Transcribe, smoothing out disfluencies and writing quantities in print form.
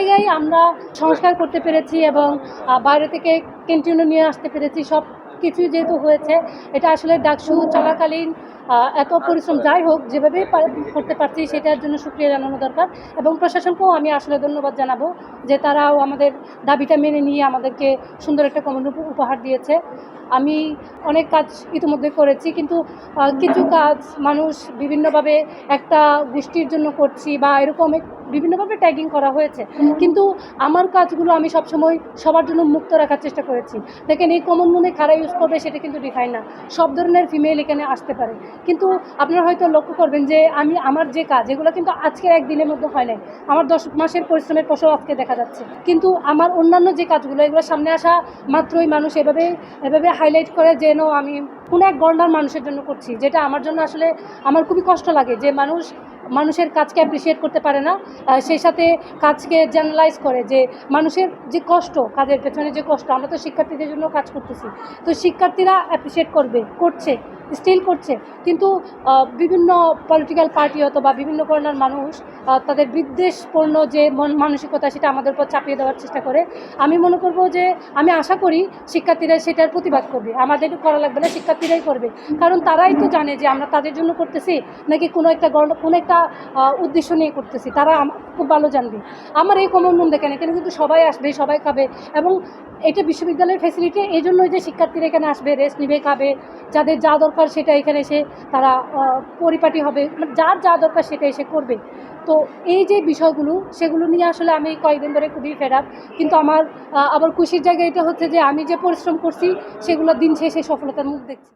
জায়গায় আমরা সংস্কার করতে পেরেছি এবং বাইরে থেকে ক্যান্টিনও নিয়ে আসতে পেরেছি। সব কিছুই যেহেতু হয়েছে, এটা আসলে ডাকসু চলাকালীন এত পরিশ্রম যাই হোক যেভাবে করতে পারছি সেটার জন্য শুকরিয়া জানানো দরকার এবং প্রশাসনকেও আমি আসলে ধন্যবাদ জানাবো যে তারাও আমাদের দাবিটা মেনে নিয়ে আমাদেরকে সুন্দর একটা কমন উপহার দিয়েছে। আমি অনেক কাজ ইতিমধ্যে করেছি, কিন্তু কিছু কাজ মানুষ বিভিন্নভাবে একটা গোষ্ঠীর জন্য করছি বা এরকম বিভিন্নভাবে ট্যাগিং করা হয়েছে, কিন্তু আমার কাজগুলো আমি সবসময় সবার জন্য মুক্ত রাখার চেষ্টা করেছি। দেখেন, এই কমন রুমে কারা ইউজ করবে সেটা কিন্তু ডিফাইন না, সব ধরনের ফিমেল এখানে আসতে পারে। কিন্তু আপনারা হয়তো লক্ষ্য করবেন যে আমার যে কাজ এগুলো কিন্তু আজকে একদিনের মধ্যে হয় নাই, আমার 10 মাসের পরিশ্রমের ফসল আজকে দেখা যাচ্ছে। কিন্তু আমার অন্যান্য যে কাজগুলো এগুলো সামনে আসা মাত্রই মানুষ এভাবে হাইলাইট করে যেন আমি কোনো এক গণনার মানুষের জন্য করছি, যেটা আমার জন্য আসলে আমার খুবই কষ্ট লাগে যে মানুষের কাজকে অ্যাপ্রিসিয়েট করতে পারে না, সেই সাথে কাজকে জেনারেলাইজ করে যে মানুষের যে কষ্ট, কাজের পেছনে যে কষ্ট। আমরা তো শিক্ষার্থীদের জন্য কাজ করতেছি, তো শিক্ষার্থীরা অ্যাপ্রিসিয়েট করছে, স্টিল করছে, কিন্তু বিভিন্ন পলিটিক্যাল পার্টি অথবা বিভিন্ন ধরনের মানুষ তাদের বিদ্বেষপূর্ণ যে মানসিকতা সেটা আমাদের উপর চাপিয়ে দেওয়ার চেষ্টা করে। আমি মনে করব যে আমি আশা করি শিক্ষার্থীরা সেটার প্রতিবাদ করবে, আমাদের করা লাগবে না, শিক্ষার্থীরাই করবে, কারণ তারাই তো জানে যে আমরা তাদের জন্য করতেছি নাকি কোনো একটা উদ্দেশ্য নিয়ে করতেছি, তারা খুব ভালো জানবে। আমার এই কমন রুম দেখেন, এখানে কিন্তু সবাই আসবে, সবাই খাবে, এবং এটা বিশ্ববিদ্যালয়ের ফ্যাসিলিটি এই জন্যই যে শিক্ষার্থীরা এখানে আসবে, রেস্ট নেবে, খাবে, যাদের যা দরকার সেটা এখানে এসে তারা পরিপাটি হবে, মানে যার যা দরকার সেটা এসে করবে। তো এই যে বিষয়গুলো সেগুলো নিয়ে আসলে আমি কয়েকদিন ধরে খুবই ফেড আপ, কিন্তু আমার আবার খুশির জায়গা এটা হচ্ছে যে আমি যে পরিশ্রম করছি সেগুলো দিন শেষে সফলতার মুখ দেখছি।